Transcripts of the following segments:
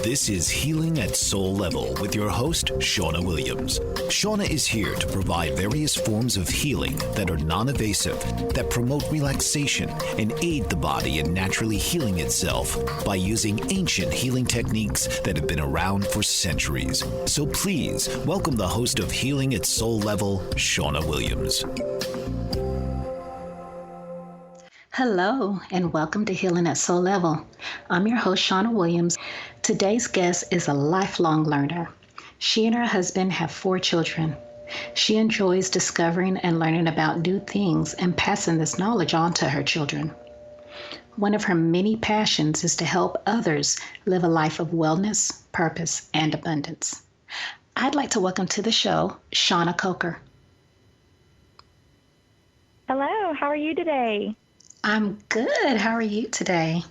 This is Healing at Soul Level with your host, Shawna Williams. Shawna is here to provide various forms of healing that are non-invasive, that promote relaxation and aid the body in naturally healing itself by using ancient healing techniques that have been around for centuries. So please welcome the host of Healing at Soul Level, Shawna Williams. Hello, and welcome to Healing at Soul Level. I'm your host, Shawna Williams. Today's guest is a lifelong learner. She and her husband have 4 children. She enjoys discovering and learning about new things and passing this knowledge on to her children. One of her many passions is to help others live a life of wellness, purpose, and abundance. I'd like to welcome to the show, Shawna Coker. Hello, how are you today? I'm good. How are you today?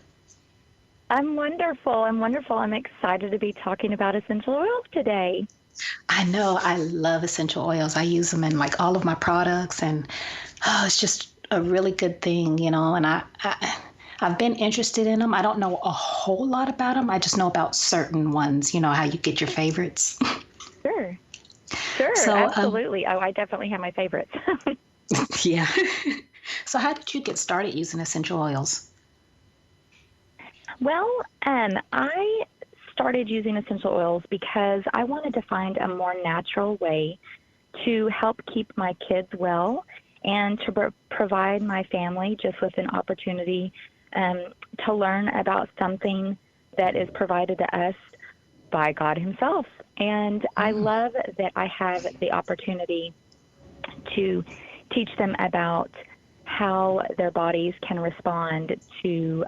I'm wonderful. I'm excited to be talking about essential oils today. I know. I love essential oils. I use them in like all of my products, and it's just a really good thing, you know, and I've been interested in them. I don't know a whole lot about them. I just know about certain ones, you know, how you get your favorites. Sure, so, absolutely. I definitely have my favorites. Yeah. So how did you get started using essential oils? Well, I started using essential oils because I wanted to find a more natural way to help keep my kids well and to provide my family just with an opportunity to learn about something that is provided to us by God Himself. And I love that I have the opportunity to teach them about how their bodies can respond to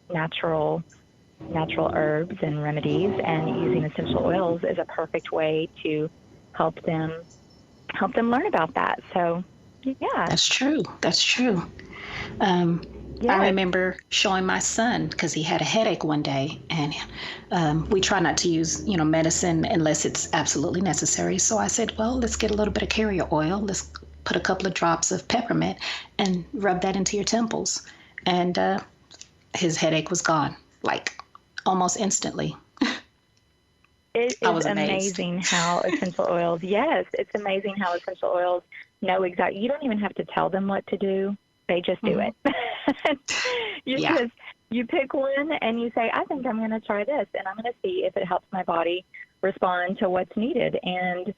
natural herbs and remedies, and using essential oils is a perfect way to help them learn about that. So, yeah. That's true. Yeah. I remember showing my son because he had a headache one day, and we try not to use, medicine unless it's absolutely necessary. So I said, well, let's get a little bit of carrier oil. Let's put a couple of drops of peppermint and rub that into your temples. And his headache was gone, like almost instantly. It is amazing how essential oils, yes, it's amazing how essential oils know exactly. You don't even have to tell them what to do. They just do it. You pick one and you say, I think I'm going to try this, and I'm going to see if it helps my body respond to what's needed. And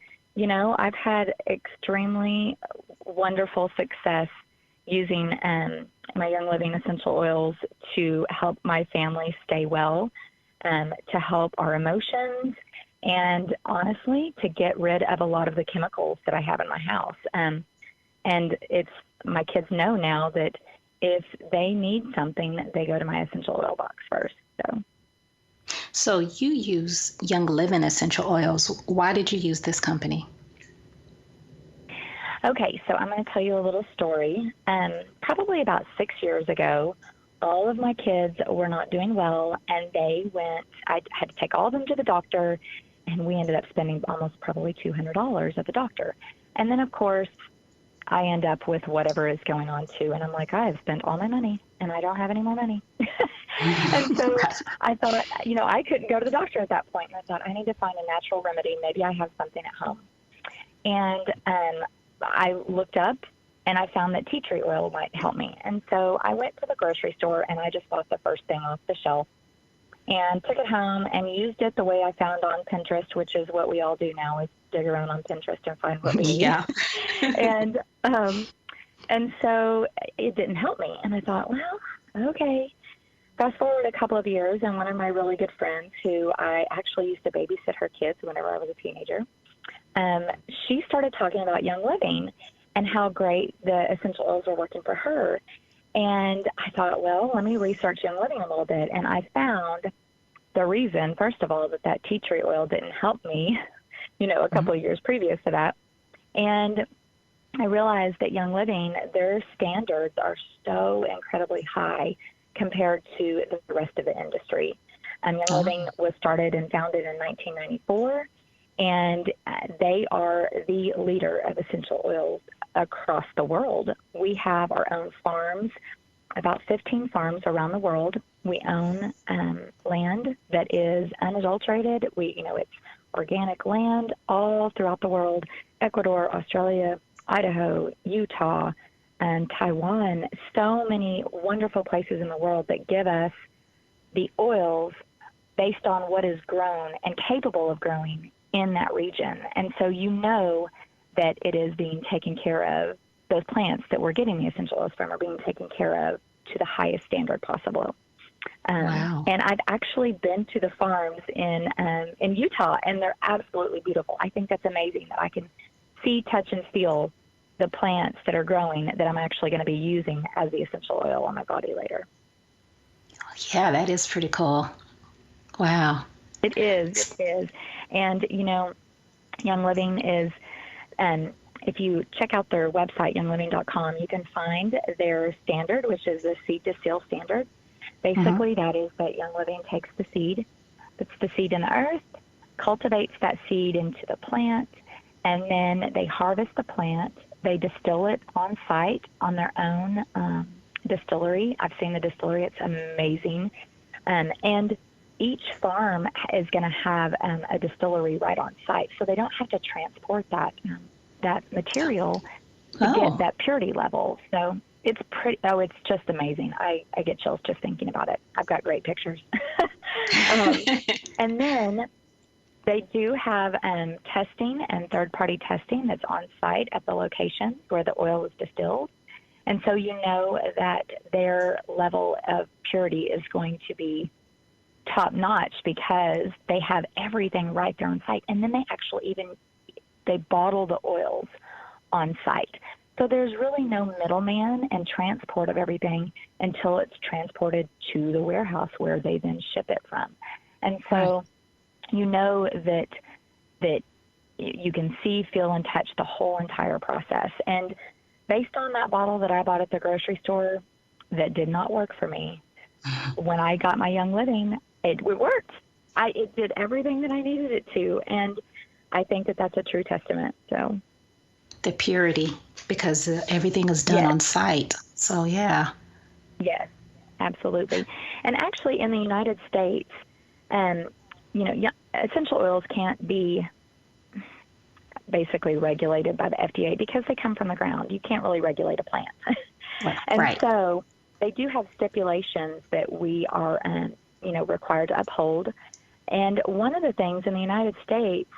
I've had extremely wonderful success using my Young Living essential oils to help my family stay well, to help our emotions, and honestly, to get rid of a lot of the chemicals that I have in my house. And my kids know now that if they need something, they go to my essential oil box first. So you use Young Living essential oils. Why did you use this company? Okay, so I'm going to tell you a little story. Probably about 6 years ago, all of my kids were not doing well, and I had to take all of them to the doctor, and we ended up spending almost probably $200 at the doctor. And then, of course, I end up with whatever is going on too, and I'm like, I've spent all my money, and I don't have any more money. And so I thought, I couldn't go to the doctor at that point, and I thought, I need to find a natural remedy. Maybe I have something at home. And I looked up, and I found that tea tree oil might help me. And so I went to the grocery store, and I just bought the first thing off the shelf and took it home and used it the way I found on Pinterest, which is what we all do now, is dig around on Pinterest and find what we need. Yeah. And so it didn't help me. And I thought, well, okay. Fast forward a couple of years, and one of my really good friends, who I actually used to babysit her kids whenever I was a teenager, she started talking about Young Living and how great the essential oils were working for her. And I thought, well, let me research Young Living a little bit. And I found the reason, first of all, that tea tree oil didn't help me, a couple of years previous to that. And I realized that Young Living, their standards are so incredibly high compared to the rest of the industry. Young Living was started and founded in 1994, and they are the leader of essential oils across the world. We have our own farms, about 15 farms around the world, We own land that is unadulterated. It's organic land all throughout the world: Ecuador, Australia, Idaho, Utah, and Taiwan. So many wonderful places in the world that give us the oils based on what is grown and capable of growing in that region. And so that it is being taken care of. Those plants that we're getting the essential oils from are being taken care of to the highest standard possible. Wow. And I've actually been to the farms in Utah, and they're absolutely beautiful. I think that's amazing that I can see, touch, and feel the plants that are growing that I'm actually going to be using as the essential oil on my body later. Yeah, that is pretty cool. Wow. It is. And, Young Living is, if you check out their website, youngliving.com, you can find their standard, which is the seed to seal standard. Basically, that is that Young Living takes the seed, puts the seed in the earth, cultivates that seed into the plant, and then they harvest the plant. They distill it on site on their own distillery. I've seen the distillery. It's amazing. And each farm is going to have a distillery right on site, so they don't have to transport that material to get that purity level. So it's it's just amazing. I get chills just thinking about it. I've got great pictures. And then they do have testing and third-party testing that's on site at the location where the oil is distilled. And so that their level of purity is going to be top-notch because they have everything right there on site. And then they bottle the oils on site. So there's really no middleman and transport of everything until it's transported to the warehouse where they then ship it from. And so that you can see, feel, and touch the whole entire process. And based on that bottle that I bought at the grocery store that did not work for me, when I got my Young Living, it worked. It did everything that I needed it to. And I think that that's a true testament. So the purity, because everything is done on site. So, yeah. Yes, absolutely. And actually in the United States, essential oils can't be basically regulated by the FDA because they come from the ground. You can't really regulate a plant. And so they do have stipulations that we are, required to uphold. And one of the things in the United States,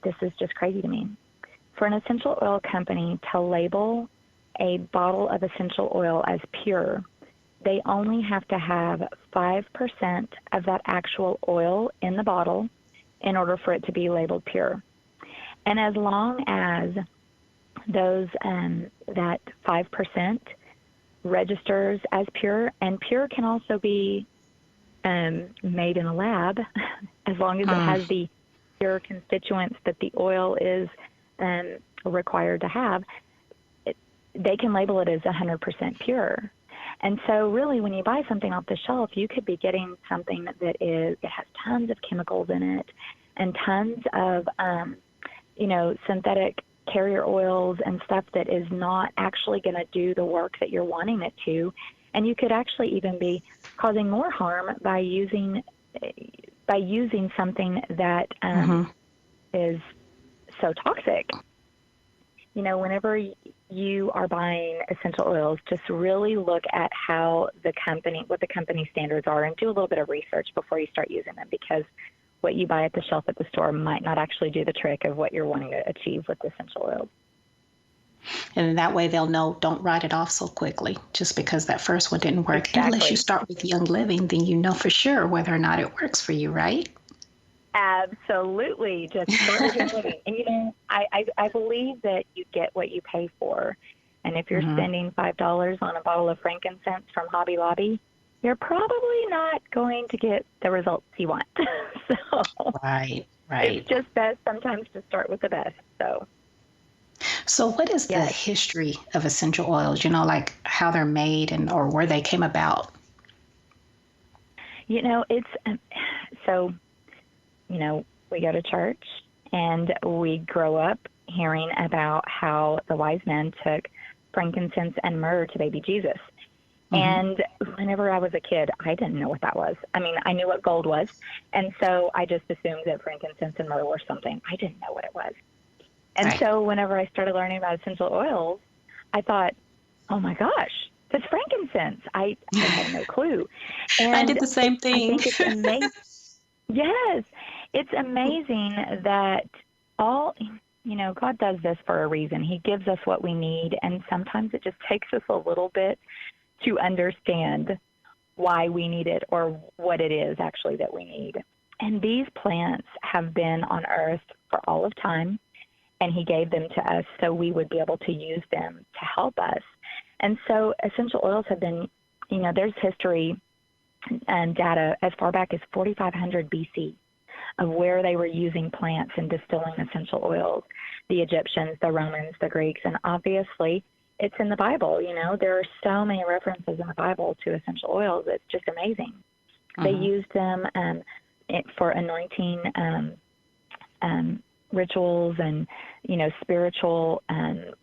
this is just crazy to me, for an essential oil company to label a bottle of essential oil as pure, they only have to have 5% of that actual oil in the bottle in order for it to be labeled pure. And as long as that 5% registers as pure, and pure can also be made in a lab, as long as it has the pure constituents that the oil is required to have, they can label it as 100% pure. And so really when you buy something off the shelf, you could be getting something that it has tons of chemicals in it and tons of, synthetic carrier oils and stuff that is not actually going to do the work that you're wanting it to. And you could actually even be causing more harm by using something that is so toxic. Whenever you are buying essential oils, just really look at what the company standards are, and do a little bit of research before you start using them, because what you buy at the shelf at the store might not actually do the trick of what you're wanting to achieve with essential oils. And that way they'll know, don't write it off so quickly just because that first one didn't work. Exactly. Unless you start with Young Living, then you know for sure whether or not it works for you, right? Absolutely. Just start with Young Living. And, I believe that you get what you pay for. And if you're spending $5 on a bottle of frankincense from Hobby Lobby, you're probably not going to get the results you want. Right. It's just best sometimes to start with the best. So what is the history of essential oils, like how they're made or where they came about? We go to church and we grow up hearing about how the wise men took frankincense and myrrh to baby Jesus. And whenever I was a kid, I didn't know what that was. I mean, I knew what gold was. And so I just assumed that frankincense and myrrh were something. I didn't know what it was. And Right. so whenever I started learning about essential oils, I thought, oh my gosh, that's frankincense. I had no clue. I And did the same I thing. think it's amazing. Yes, it's amazing that God does this for a reason. He gives us what we need, and sometimes it just takes us a little bit to understand why we need it or what it is actually that we need. And these plants have been on earth for all of time, and he gave them to us so we would be able to use them to help us. And so essential oils have been, there's history and data as far back as 4500 BC of where they were using plants and distilling essential oils. The Egyptians, the Romans, the Greeks, and obviously it's in the Bible. There are so many references in the Bible to essential oils. It's just amazing. They used them for anointing rituals and, spiritual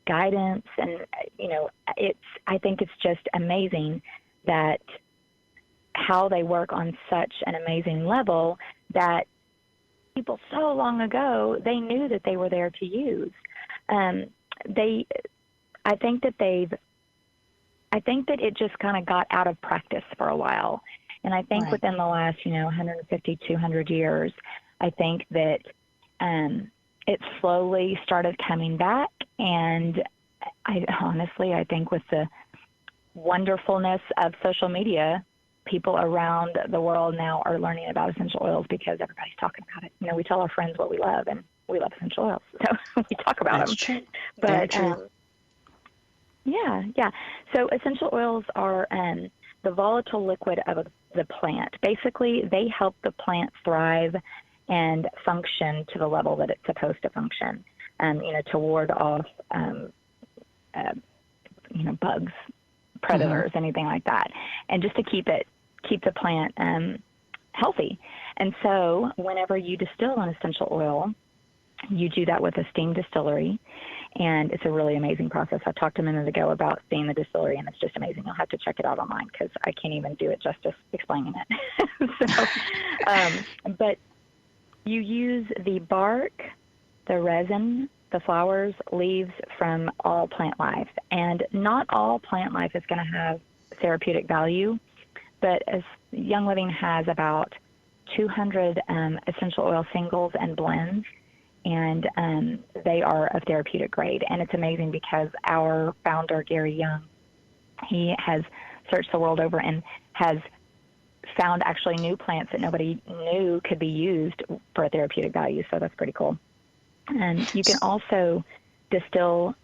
guidance. And, I think it's just amazing that how they work on such an amazing level that people so long ago, they knew that they were there to use. I think that it just kind of got out of practice for a while. And I think within the last, 150, 200 years, I think that it slowly started coming back. And I think with the wonderfulness of social media, people around the world now are learning about essential oils because everybody's talking about it. We tell our friends what we love, and we love essential oils, so we talk about them. That's true. But Very true. yeah. So essential oils are the volatile liquid of the plant. Basically, they help the plant thrive and function to the level that it's supposed to function. To ward off, bugs, predators, anything like that, and just to keep the plant healthy. And so whenever you distill an essential oil, you do that with a steam distillery, and it's a really amazing process. I talked a minute ago about steam the distillery, and it's just amazing. You'll have to check it out online because I can't even do it justice explaining it. But you use the bark, the resin, the flowers, leaves from all plant life. And not all plant life is going to have therapeutic value, but as Young Living has about 200 essential oil singles and blends, and they are of therapeutic grade. And it's amazing because our founder, Gary Young, he has searched the world over and has found actually new plants that nobody knew could be used for a therapeutic value. So that's pretty cool. And you can also distill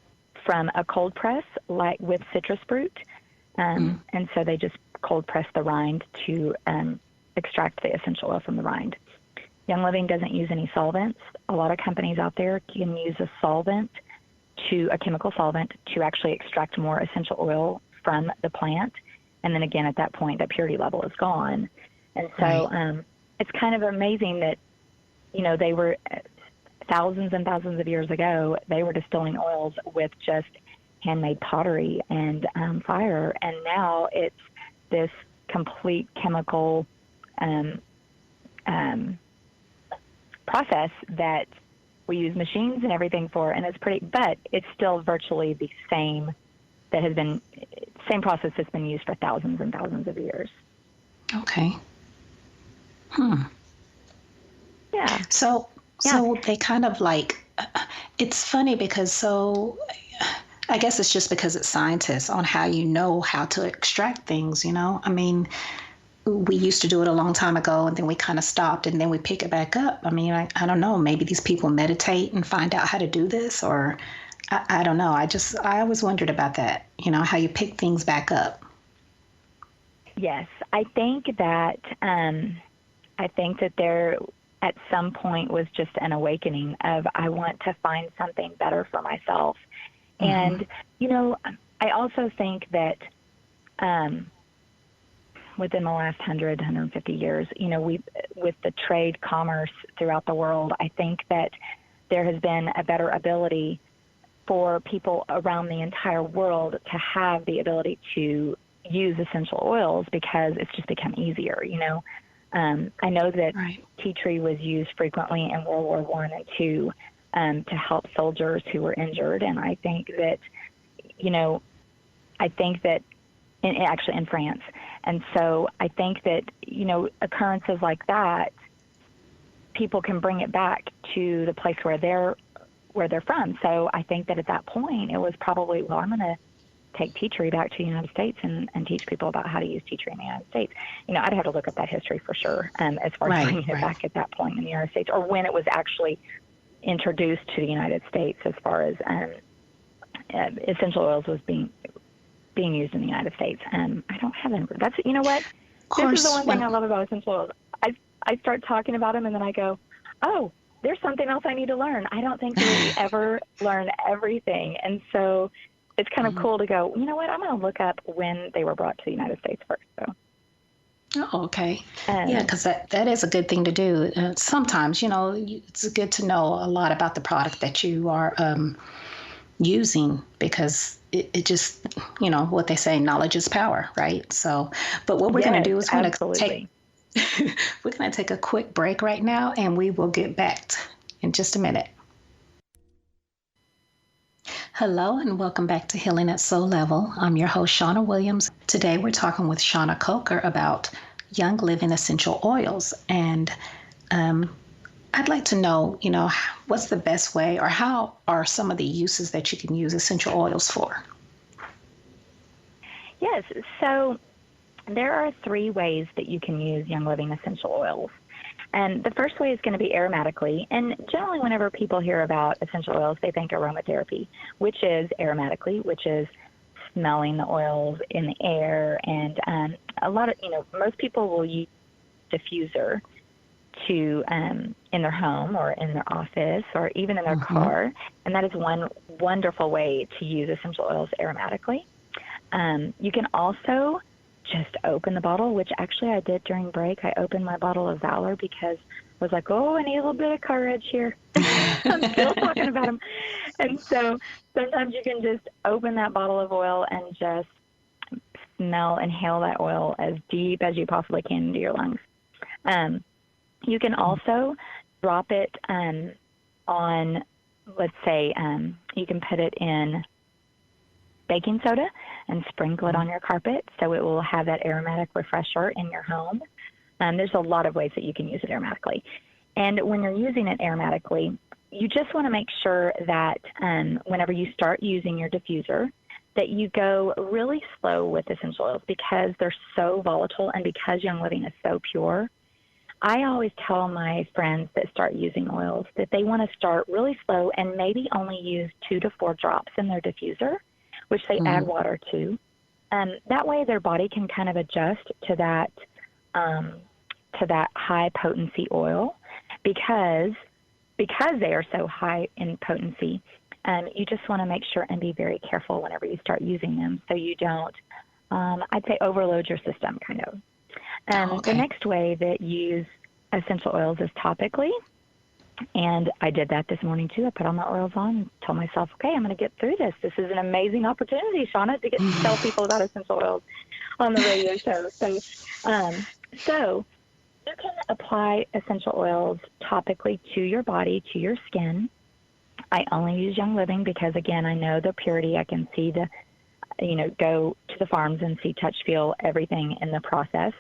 from a cold press, like with citrus fruit. And so they just cold press the rind to extract the essential oil from the rind. Young Living doesn't use any solvents. A lot of companies out there can use a chemical solvent to actually extract more essential oil from the plant. And then again, at that point, the purity level is gone. And so it's kind of amazing that, they were thousands and thousands of years ago, they were distilling oils with just handmade pottery and fire. And now it's this complete chemical process that we use machines and everything for, and but it's still virtually the same same process that's been used for thousands and thousands of years. Okay. Yeah. So they kind of it's funny because I guess it's just because it's scientists on how how to extract things, I mean, we used to do it a long time ago, and then we kind of stopped, and then we pick it back up. I mean, I don't know, maybe these people meditate and find out how to do this, or I don't know. I always wondered about that, how you pick things back up. Yes, I think that there at some point was just an awakening of, I want to find something better for myself. And, I also think that within the last 150 years, with the trade commerce throughout the world, I think that there has been a better ability for people around the entire world to have the ability to use essential oils because it's just become easier. I know that Right. tea tree was used frequently in World War I and II to help soldiers who were injured, and I think that actually in France. And so I think that, occurrences like that, people can bring it back to the place where they're from. So I think that at that point, it was probably, well, I'm going to take tea tree back to the United States and teach people about how to use tea tree in the United States. I'd have to look up that history for sure, as far as bringing it back at that point in the United States, or when it was actually introduced to the United States, as far as essential oils was being used in the United States. I don't have them. That's, you know what? This is the one thing I love about essential oils. I start talking about them, and then I go, oh, there's something else I need to learn. I don't think that we ever learn everything. And so it's kind of cool to go, you know what, I'm going to look up when they were brought to the United States first. So. Oh, okay. Yeah, because that is a good thing to do. Sometimes, it's good to know a lot about the product that you are using, because it just, what they say, knowledge is power, right? So, but what we're going to do is we're going to take a quick break right now, and we will get back in just a minute. Hello, and welcome back to Healing at Soul Level. I'm your host, Shawna Williams. Today, we're talking with Shawna Coker about Young Living essential oils. And I'd like to know, what's the best way, or how are some of the uses that you can use essential oils for? Yes. So there are 3 ways that you can use Young Living essential oils. And the first way is going to be aromatically. And generally, whenever people hear about essential oils, they think aromatherapy, which is aromatically, which is smelling the oils in the air. And a lot of, most people will use diffuser to in their home or in their office or even in their car. And that is one wonderful way to use essential oils aromatically. You can also just open the bottle, which actually I did during break. I opened my bottle of Valor because I was like, oh, I need a little bit of courage here. I'm still talking about them. And so sometimes you can just open that bottle of oil and just inhale that oil as deep as you possibly can into your lungs. You can also drop it on, let's say, you can put it in baking soda and sprinkle it on your carpet, so it will have that aromatic refresher in your home. There's a lot of ways that you can use it aromatically. And when you're using it aromatically, you just want to make sure that whenever you start using your diffuser, that you go really slow with essential oils, because they're so volatile and because Young Living is so pure. I always tell my friends that start using oils that they want to start really slow and maybe only use 2 to 4 drops in their diffuser, which they add water to. That way their body can kind of adjust to that high potency oil, because they are so high in potency. You just want to make sure and be very careful whenever you start using them, so you don't, I'd say, overload your system, kind of. The next way that you use essential oils is topically. And I did that this morning, too. I put all my oils on and told myself, okay, I'm going to get through this. This is an amazing opportunity, Shawna, to get to tell people about essential oils on the radio show. So you can apply essential oils topically to your body, to your skin. I only use Young Living because, again, I know the purity. I can see go to the farms and see, touch, feel everything in the process.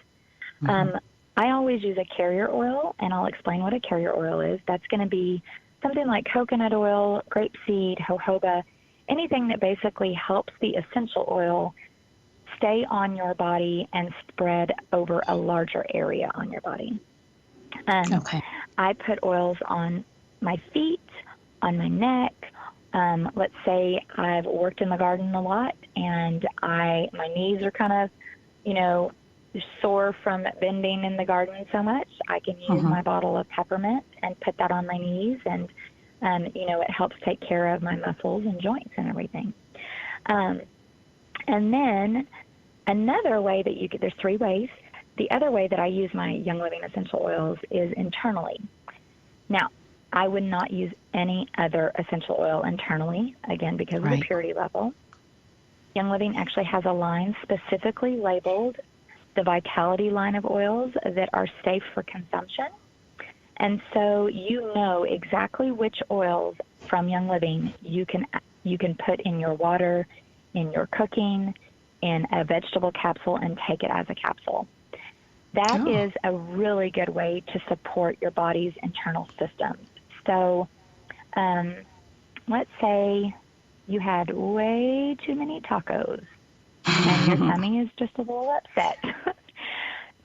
I always use a carrier oil, and I'll explain what a carrier oil is. That's going to be something like coconut oil, grapeseed, jojoba, anything that basically helps the essential oil stay on your body and spread over a larger area on your body. I put oils on my feet, on my neck. Let's say I've worked in the garden a lot, and my knees are kind of, sore from bending in the garden so much. I can use my bottle of peppermint and put that on my knees, and it helps take care of my muscles and joints and everything. And then another way that there's 3 ways. The other way that I use my Young Living essential oils is internally. Now, I would not use any other essential oil internally, again, because of the purity level. Young Living actually has a line specifically labeled the Vitality line of oils that are safe for consumption. And so you know exactly which oils from Young Living you can put in your water, in your cooking, in a vegetable capsule, and take it as a capsule. That is a really good way to support your body's internal systems. So let's say you had way too many tacos and your tummy is just a little upset.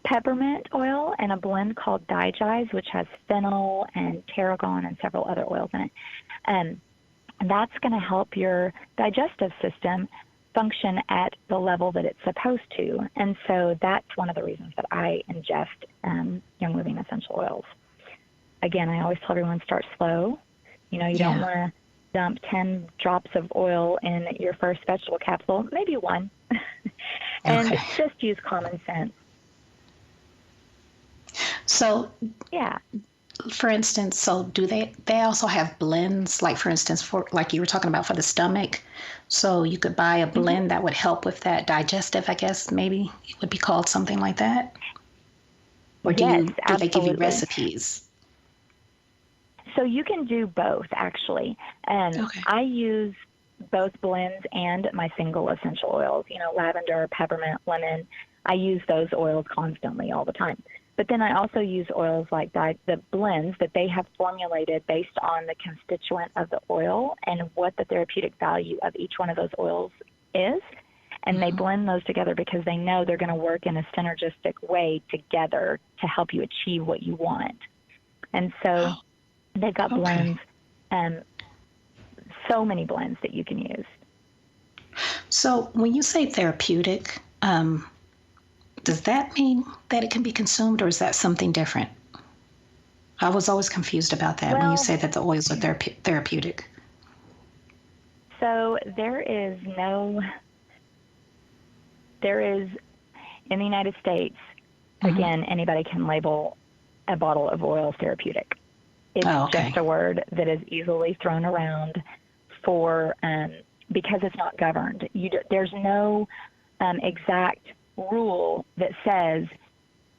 Peppermint oil and a blend called Digize, which has fennel and tarragon and several other oils in it. And that's going to help your digestive system function at the level that it's supposed to. And so that's one of the reasons that I ingest Young Living essential oils. Again, I always tell everyone, start slow. You know, you don't want to dump 10 drops of oil in your first vegetable capsule, maybe one. And just use common sense. So, yeah. For instance, so do they also have blends, like for instance, for like you were talking about for the stomach? So you could buy a blend that would help with that digestive, I guess maybe it would be called something like that? Or do they give you recipes? So you can do both, actually. And I use both blends and my single essential oils, you know, lavender, peppermint, lemon. I use those oils constantly all the time. But then I also use oils like the blends that they have formulated based on the constituent of the oil and what the therapeutic value of each one of those oils is. And they blend those together because they know they're going to work in a synergistic way together to help you achieve what you want. And so they've got blends, so many blends that you can use. So when you say therapeutic, does that mean that it can be consumed, or is that something different? I was always confused about that when you say that the oils are therapeutic. So there is in the United States, again, anybody can label a bottle of oil therapeutic. It's just a word that is easily thrown around for because it's not governed. There's no exact rule that says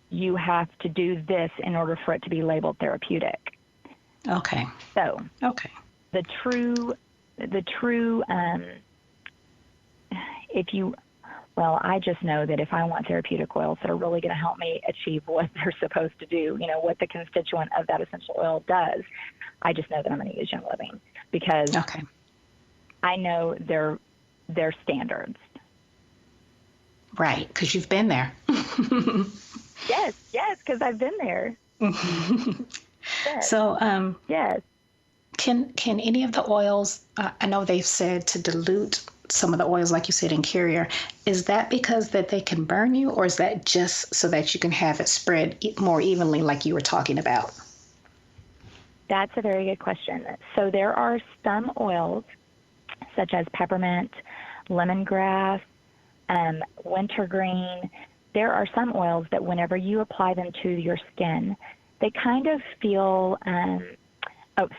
you have to do this in order for it to be labeled therapeutic. Okay. So the true I just know that if I want therapeutic oils that are really going to help me achieve what they're supposed to do, you know, what the constituent of that essential oil does, I just know that I'm going to use Young Living because I know their standards. Right, because you've been there. Yes, because I've been there. Yes. So, yes. Can any of the oils, I know they've said to dilute some of the oils, like you said, in Carrier. Is that because that they can burn you, or is that just so that you can have it spread more evenly like you were talking about? That's a very good question. So there are some oils, such as peppermint, lemongrass, wintergreen. There are some oils that whenever you apply them to your skin, they kind of feel,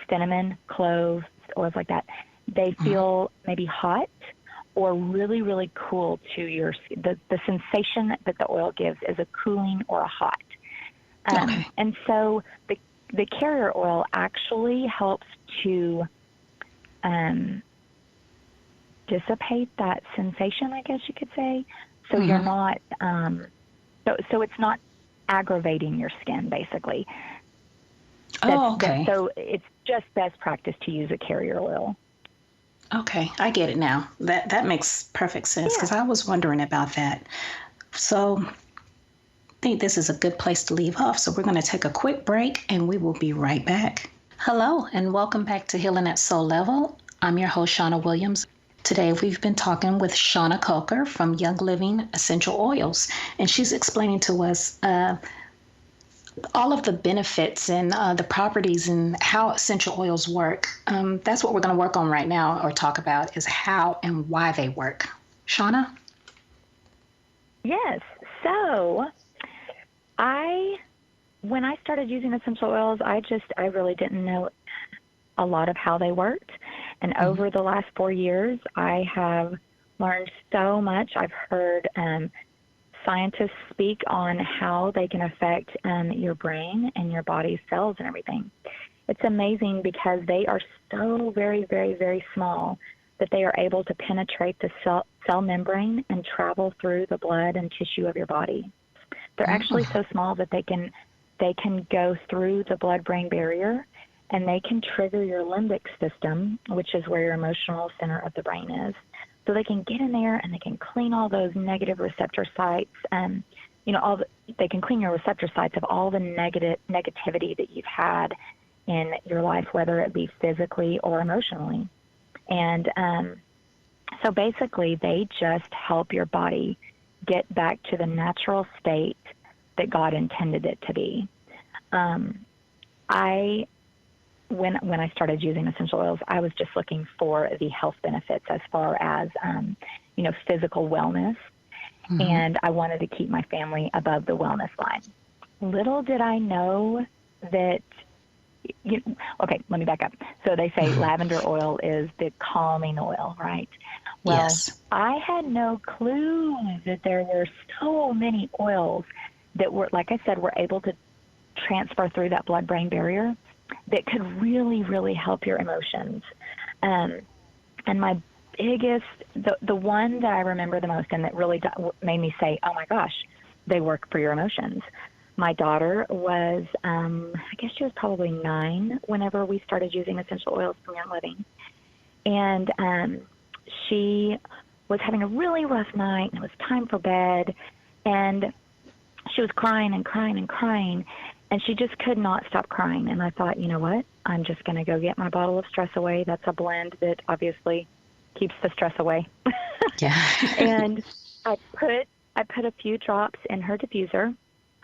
cinnamon, cloves, oils like that. They feel maybe hot or really, really cool to your skin. The sensation that the oil gives is a cooling or a hot. And so the Carrier oil actually helps to dissipate that sensation, I guess you could say. So you're not, so it's not aggravating your skin, basically. So it's just best practice to use a Carrier oil. Okay, I get it now. That makes perfect sense because I was wondering about that. So I think this is a good place to leave off. So we're going to take a quick break and we will be right back. Hello, and welcome back to Healing at Soul Level. I'm your host, Shawna Williams. Today, we've been talking with Shawna Coker from Young Living Essential Oils, and she's explaining to us all of the benefits and the properties and how essential oils work. That's what we're going to work on right now or talk about is how and why they work. Shawna? Yes. So when I started using essential oils, I really didn't know a lot of how they worked. And over the last 4 years, I have learned so much. I've heard scientists speak on how they can affect your brain and your body's cells and everything. It's amazing because they are so very, very, very small that they are able to penetrate the cell membrane and travel through the blood and tissue of your body. They're actually so small that they can go through the blood-brain barrier, and they can trigger your limbic system, which is where your emotional center of the brain is. So they can get in there and they can clean all those negative receptor sites. They can clean your receptor sites of all the negativity that you've had in your life, whether it be physically or emotionally. And so basically, they just help your body get back to the natural state that God intended it to be. When I started using essential oils, I was just looking for the health benefits as far as, physical wellness. Mm-hmm. And I wanted to keep my family above the wellness line. Little did I know that, okay, let me back up. So they say lavender oil is the calming oil, right? Well, yes. I had no clue that there were so many oils that were, like I said, were able to transfer through that blood-brain barrier that could really, really help your emotions. And my biggest, the one that I remember the most and that really made me say, oh my gosh, they work for your emotions. My daughter was, I guess she was probably 9 whenever we started using essential oils from Young Living. And she was having a really rough night, and it was time for bed, and she was crying and crying and crying, and she just could not stop crying. And I thought, you know what? I'm just going to go get my bottle of Stress Away. That's a blend that obviously keeps the stress away. Yeah. And I put a few drops in her diffuser,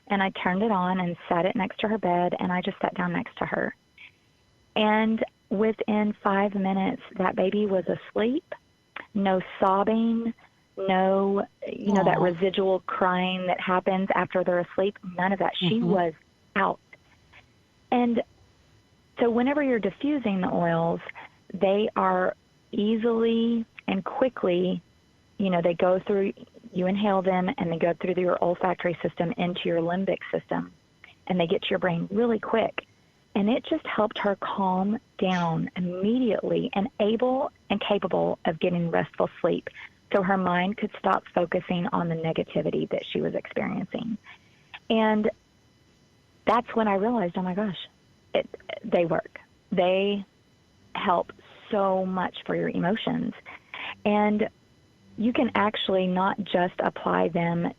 and I turned it on and sat it next to her bed, and I just sat down next to her. And within 5 minutes, that baby was asleep. No sobbing, no, that residual crying that happens after they're asleep. None of that. She was out. And so whenever you're diffusing the oils, they are easily and quickly, they go through, you inhale them, and they go through your olfactory system into your limbic system, and they get to your brain really quick. And it just helped her calm down immediately and able and capable of getting restful sleep, so her mind could stop focusing on the negativity that she was experiencing. And that's when I realized, oh my gosh, they work. They help so much for your emotions. And you can actually not just apply them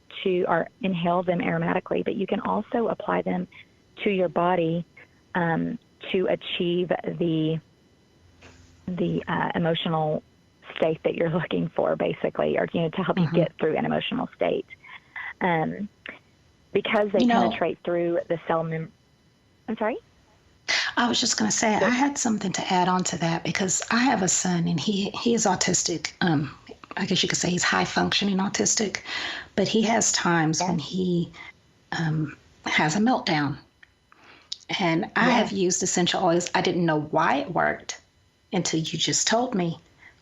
or inhale them aromatically, but you can also apply them to your body to achieve the emotional state that you're looking for, basically, or to help you get through an emotional state. Because they penetrate through the cell membrane. I'm sorry? I was just going to say, I had something to add on to that, because I have a son, and he is autistic. I guess you could say he's high-functioning autistic, but he has times when he has a meltdown. And I have used essential oils. I didn't know why it worked until you just told me.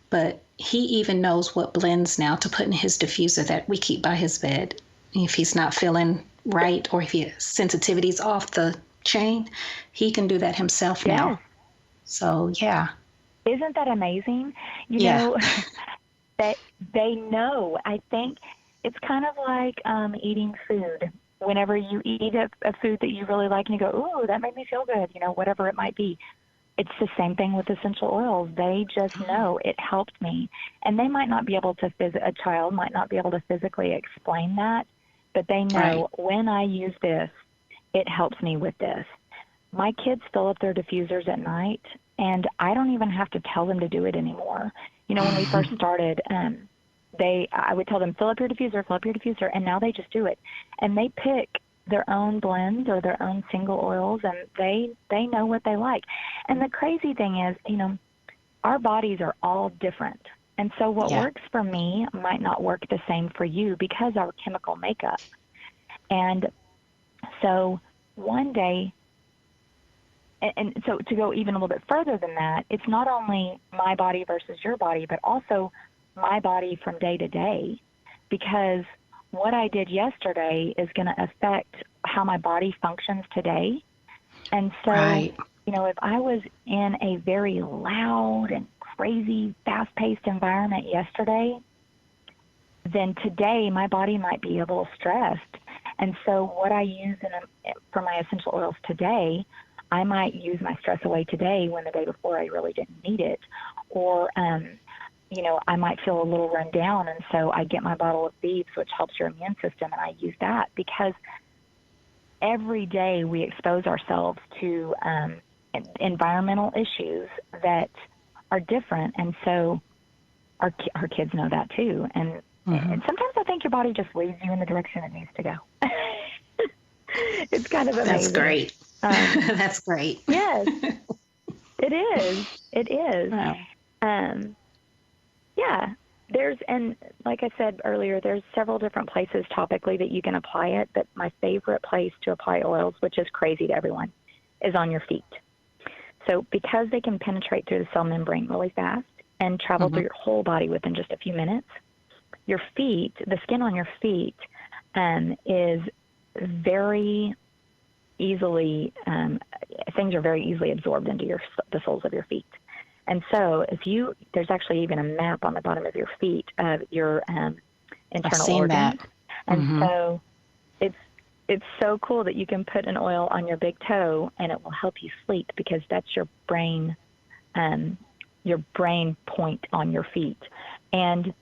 But he even knows what blends now to put in his diffuser that we keep by his bed. If he's not feeling right, or if his sensitivity's off the chain, he can do that himself now. So, yeah. Isn't that amazing? You know, that they know. I think it's kind of like eating food. Whenever you eat a food that you really like and you go, ooh, that made me feel good, whatever it might be. It's the same thing with essential oils. They just know it helped me. And they might not be able to, a child might not be able to physically explain that, but they know when I use this, it helps me with this. My kids fill up their diffusers at night, and I don't even have to tell them to do it anymore. When we first started, I would tell them, fill up your diffuser, and now they just do it. And they pick their own blends or their own single oils, and they know what they like. And the crazy thing is, our bodies are all different. And so what works for me might not work the same for you because our chemical makeup. And so one day, and so to go even a little bit further than that, it's not only my body versus your body, but also my body from day to day, because what I did yesterday is going to affect how my body functions today. And so, Right. if I was in a very loud and crazy, fast-paced environment yesterday, then today my body might be a little stressed. And so what I use for my essential oils today, I might use my stress away today when the day before I really didn't need it. Or, I might feel a little run down, and so I get my bottle of beets, which helps your immune system, and I use that, because every day we expose ourselves to environmental issues that are different. And so our kids know that too. And sometimes I think your body just leads you in the direction it needs to go. It's kind of amazing. That's great. That's great. Yes, it is. It is. Wow. Yeah. And like I said earlier, there's several different places topically that you can apply it, but my favorite place to apply oils, which is crazy to everyone, is on your feet. So because they can penetrate through the cell membrane really fast and travel through your whole body within just a few minutes, your feet, the skin on your feet, is very easily, things are very easily absorbed into the soles of your feet. And so there's actually even a map on the bottom of your feet of your internal organs. That. And so it's so cool that you can put an oil on your big toe and it will help you sleep, because that's your brain point on your feet. And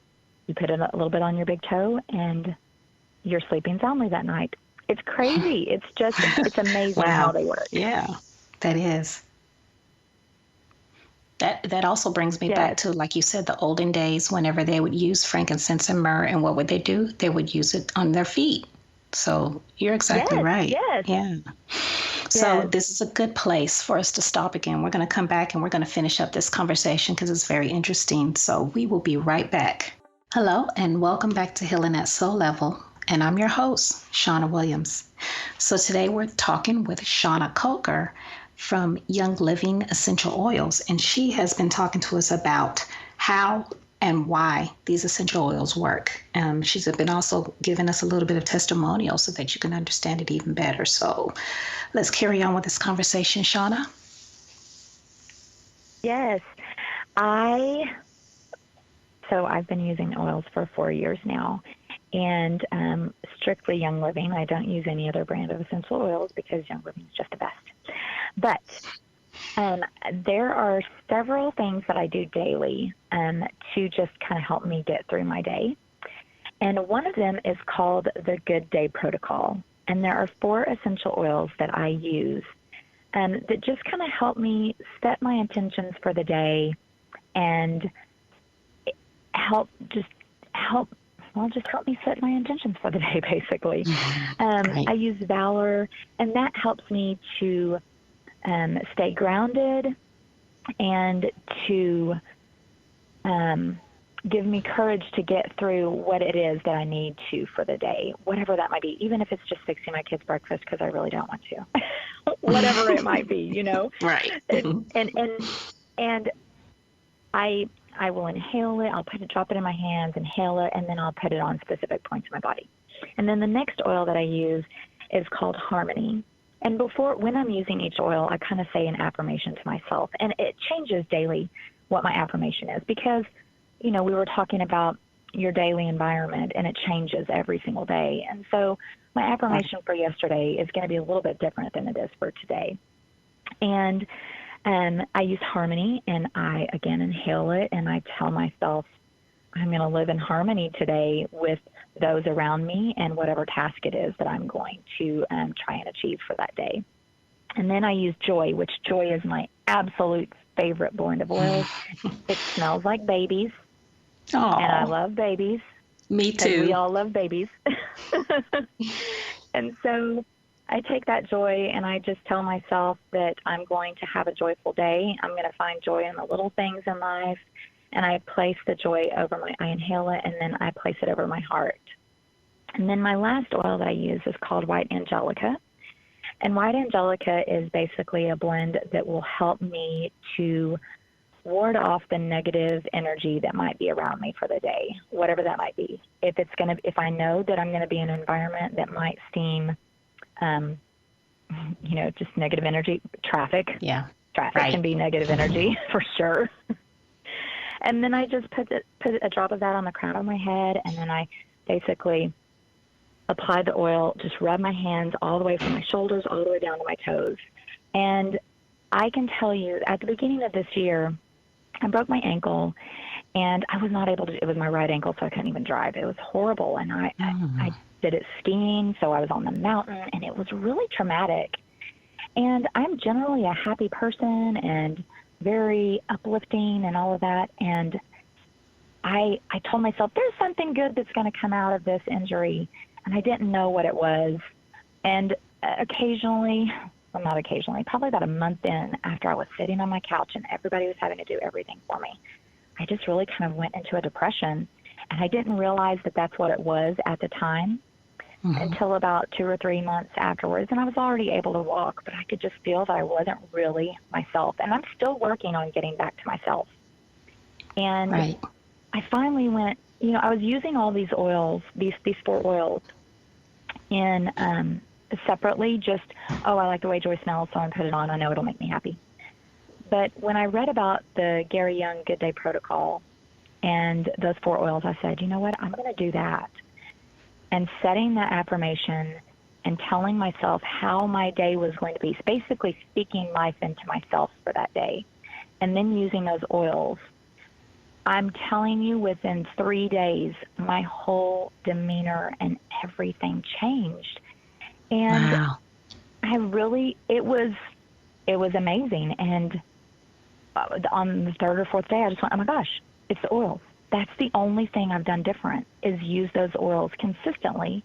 you put it a little bit on your big toe and you're sleeping soundly that night. It's crazy. It's amazing Wow. how they work. Yeah, that is. That also brings me back to, like you said, the olden days, whenever they would use frankincense and myrrh, and what would they do? They would use it on their feet. So you're exactly right. Yes. Yeah. So this is a good place for us to stop again. We're going to come back and we're going to finish up this conversation because it's very interesting. So we will be right back. Hello, and welcome back to Healing at Soul Level. And I'm your host, Shawna Williams. So today we're talking with Shawna Coker from Young Living Essential Oils. And she has been talking to us about how and why these essential oils work. She's been also giving us a little bit of testimonial so that you can understand it even better. So let's carry on with this conversation, Shawna. Yes. So I've been using oils for 4 years now, and strictly Young Living. I don't use any other brand of essential oils because Young Living is just the best. But there are several things that I do daily to just kind of help me get through my day. And one of them is called the Good Day Protocol. And there are 4 essential oils that I use that just kind of help me set my intentions for the day and help me set my intentions for the day, basically. Right. I use Valor, and that helps me to stay grounded and to give me courage to get through what it is that I need to for the day, whatever that might be, even if it's just fixing my kids' breakfast because I really don't want to, whatever it might be, Right. And I will inhale it. I'll drop it in my hands, inhale it, and then I'll put it on specific points of my body. And then the next oil that I use is called Harmony. And when I'm using each oil, I kind of say an affirmation to myself. And it changes daily what my affirmation is because, we were talking about your daily environment, and it changes every single day. And so my affirmation for yesterday is going to be a little bit different than it is for today. And I use Harmony, and I, again, inhale it, and I tell myself I'm going to live in harmony today with those around me and whatever task it is that I'm going to try and achieve for that day. And then I use Joy, which Joy is my absolute favorite blend of oils. It smells like babies, Aww. And I love babies. Me too. We all love babies. And so I take that joy and I just tell myself that I'm going to have a joyful day. I'm going to find joy in the little things in life. And I place the joy I inhale it, and then I place it over my heart. And then my last oil that I use is called White Angelica. And White Angelica is basically a blend that will help me to ward off the negative energy that might be around me for the day, whatever that might be. If I know that I'm going to be in an environment that might seem, just negative energy, traffic. Yeah. Traffic can be negative energy for sure. And then I just put a drop of that on the crown of my head, and then I basically apply the oil, just rub my hands all the way from my shoulders all the way down to my toes. And I can tell you, at the beginning of this year, I broke my ankle, and I was not able to. It was my right ankle, so I couldn't even drive. It was horrible, and I did it skiing, so I was on the mountain, and it was really traumatic. And I'm generally a happy person and very uplifting and all of that. And I told myself, there's something good that's going to come out of this injury. And I didn't know what it was. And probably about a month in, after I was sitting on my couch and everybody was having to do everything for me, I just really kind of went into a depression. And I didn't realize that that's what it was at the time. Until about 2 or 3 months afterwards. And I was already able to walk, but I could just feel that I wasn't really myself. And I'm still working on getting back to myself. And I finally went, I was using all these oils, these 4 oils in separately, just, I like the way Joy smells, so I'm going to put it on. I know it'll make me happy. But when I read about the Gary Young Good Day Protocol and those 4 oils, I said, you know what, I'm going to do that. And setting that affirmation and telling myself how my day was going to be, basically speaking life into myself for that day, and then using those oils. I'm telling you, within 3 days, my whole demeanor and everything changed. And wow. it was amazing. And on the 3rd or 4th day, I just went, oh my gosh, it's the oils. That's the only thing I've done different, is use those oils consistently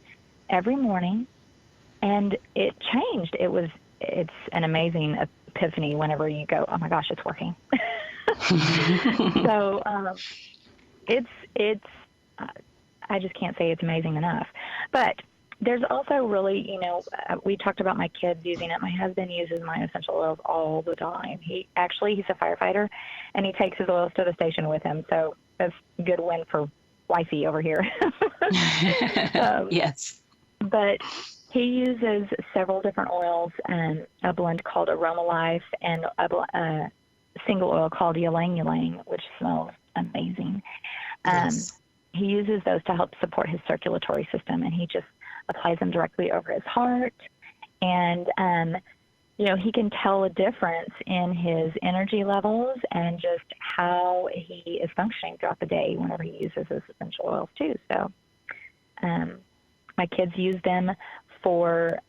every morning. And it changed. It's an amazing epiphany whenever you go, oh my gosh, it's working. So I just can't say it's amazing enough. But there's also really, we talked about my kids using it. My husband uses my essential oils all the time. He's a firefighter, and he takes his oils to the station with him. So that's a good win for wifey over here. Yes. But he uses several different oils, and a blend called Aroma Life, and a single oil called Ylang Ylang, which smells amazing. Yes. He uses those to help support his circulatory system, and he just applies them directly over his heart. And, he can tell a difference in his energy levels and just how he is functioning throughout the day whenever he uses his essential oils too. So my kids use them for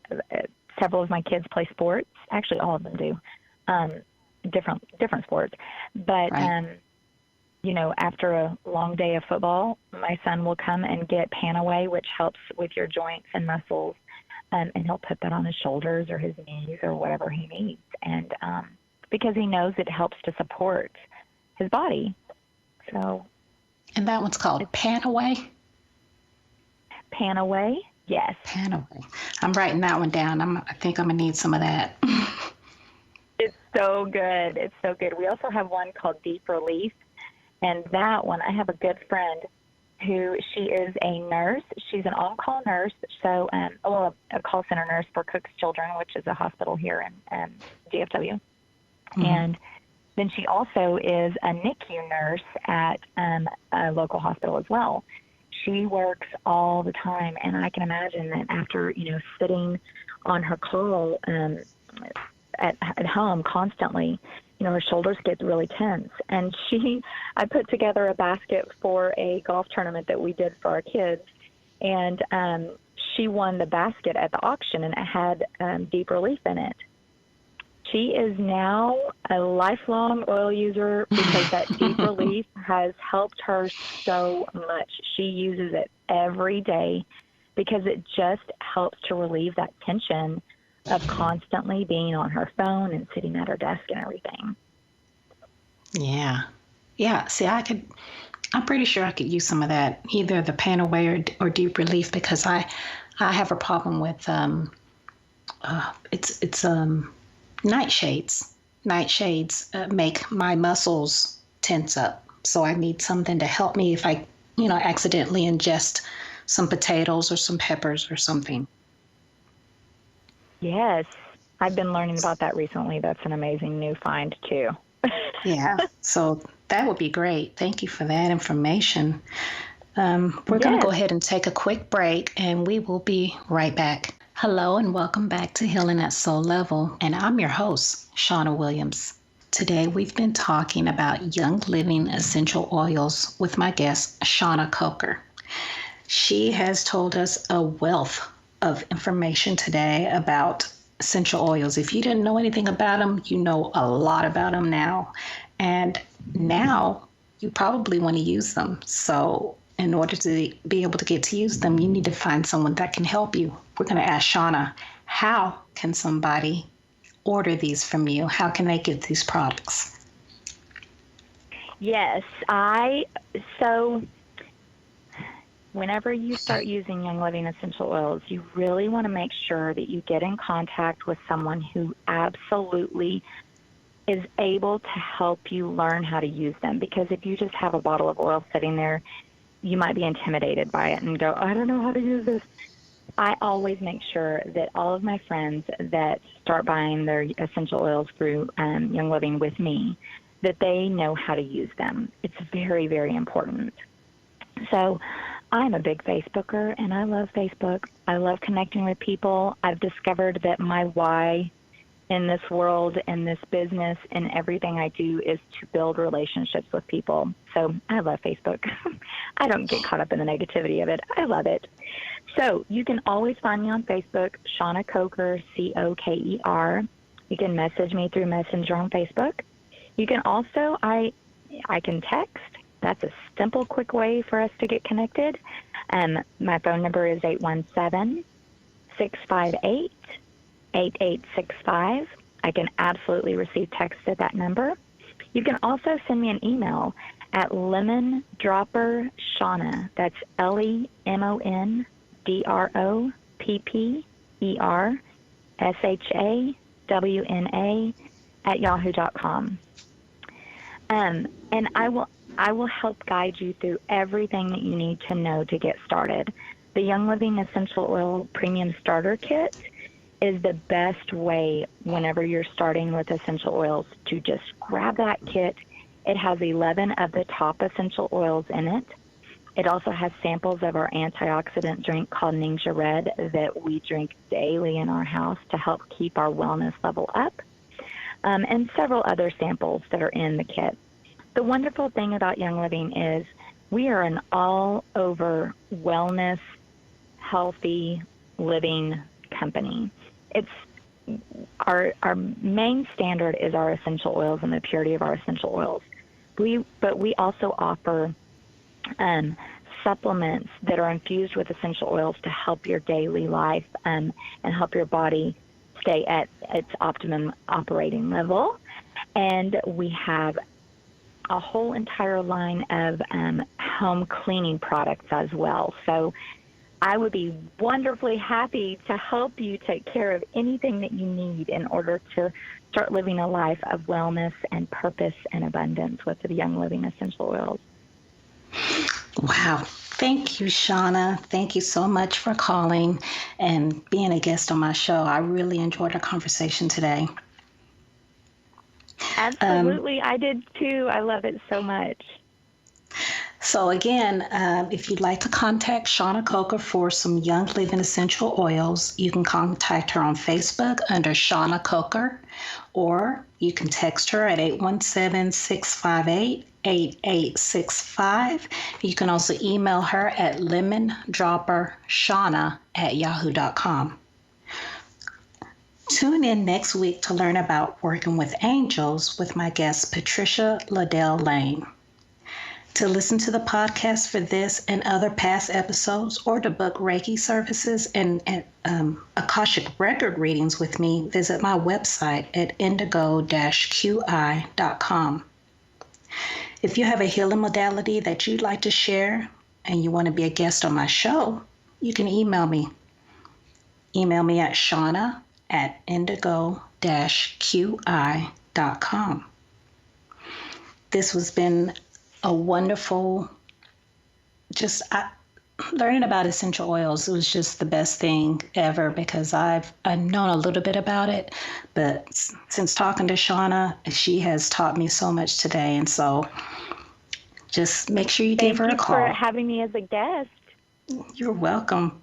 several of my kids play sports. Actually, all of them do, different sports. But, after a long day of football, my son will come and get Panaway, which helps with your joints and muscles. And he'll put that on his shoulders or his knees or whatever he needs. And because he knows it helps to support his body. So. And that one's called Panaway? Panaway, yes. Panaway. I'm writing that one down. I think I'm going to need some of that. It's so good. It's so good. We also have one called Deep Relief. And that one, I have a good friend she is a nurse. She's an on-call nurse, so a call center nurse for Cook's Children, which is a hospital here in DFW. Mm-hmm. And then she also is a NICU nurse at a local hospital as well. She works all the time, and I can imagine that after, sitting on her call at home constantly, her shoulders get really tense. And I put together a basket for a golf tournament that we did for our kids. And she won the basket at the auction, and it had Deep Relief in it. She is now a lifelong oil user because that Deep Relief has helped her so much. She uses it every day because it just helps to relieve that tension of constantly being on her phone and sitting at her desk and everything. Yeah. Yeah. See, I'm pretty sure I could use some of that, either the Panaway or Deep Relief, because I have a problem with, it's nightshades. Nightshades make my muscles tense up. So I need something to help me if I, accidentally ingest some potatoes or some peppers or something. Yes, I've been learning about that recently. That's an amazing new find, too. Yeah, so that would be great. Thank you for that information. We're going to go Yes. ahead and take a quick break, and we will be right back. Hello, and welcome back to Healing at Soul Level, and I'm your host, Shawna Williams. Today, we've been talking about Young Living essential oils with my guest, Shawna Coker. She has told us a wealth of information today about essential oils. If you didn't know anything about them, you know a lot about them now. And now you probably want to use them. So in order to be able to get to use them, you need to find someone that can help you. We're going to ask Shawna, how can somebody order these from you? How can they get these products? Yes, so whenever you start using Young Living essential oils, you really want to make sure that you get in contact with someone who absolutely is able to help you learn how to use them. Because if you just have a bottle of oil sitting there, you might be intimidated by it and go, I don't know how to use this. I always make sure that all of my friends that start buying their essential oils through Young Living with me, that they know how to use them. It's very, very important. So I'm a big Facebooker, and I love Facebook. I love connecting with people. I've discovered that my why in this world, in this business, and everything I do is to build relationships with people. So I love Facebook. I don't get caught up in the negativity of it. I love it. So you can always find me on Facebook, Shawna Coker, Coker. You can message me through Messenger on Facebook. You can also, I can text. That's a simple, quick way for us to get connected. My phone number is 817-658-8865. I can absolutely receive text at that number. You can also send me an email at lemondroppershawna. That's LEMONDROPPERSHAWNA @yahoo.com. And I will help guide you through everything that you need to know to get started. The Young Living Essential Oil Premium Starter Kit is the best way whenever you're starting with essential oils to just grab that kit. It has 11 of the top essential oils in it. It also has samples of our antioxidant drink called Ningxia Red that we drink daily in our house to help keep our wellness level up, and several other samples that are in the kit. The wonderful thing about Young Living is we are an all-over wellness, healthy living company. It's our main standard is our essential oils and the purity of our essential oils. But we also offer supplements that are infused with essential oils to help your daily life and help your body stay at its optimum operating level. And we have a whole entire line of home cleaning products as well. So I would be wonderfully happy to help you take care of anything that you need in order to start living a life of wellness and purpose and abundance with the Young Living essential oils. Wow. Thank you, Shawna. Thank you so much for calling and being a guest on my show. I really enjoyed our conversation today. Absolutely. I did too. I love it so much. So again, if you'd like to contact Shawna Coker for some Young Living essential oils, you can contact her on Facebook under Shawna Coker, or you can text her at 817-658-8865. You can also email her at lemondroppershawna@yahoo.com. Tune in next week to learn about working with angels with my guest, Patricia Liddell Lane. To listen to the podcast for this and other past episodes, or to book Reiki services and Akashic record readings with me, visit my website at indigo-qi.com. If you have a healing modality that you'd like to share and you want to be a guest on my show, you can email me. Email me at Shawna@indigo-qi.com. This has been a wonderful, learning about essential oils. It was just the best thing ever because I've known a little bit about it, but since talking to Shawna, she has taught me so much today. And so just make sure you give her a call. Thank you for having me as a guest. You're welcome.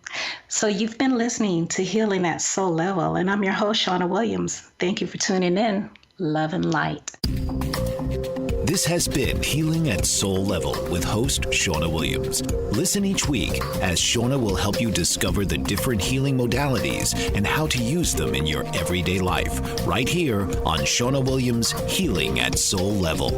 So you've been listening to Healing at Soul Level, and I'm your host, Shawna Williams. Thank you for tuning in. Love and light. This has been Healing at Soul Level with host Shawna Williams. Listen each week as Shawna will help you discover the different healing modalities and how to use them in your everyday life, right here on Shawna Williams' Healing at Soul Level.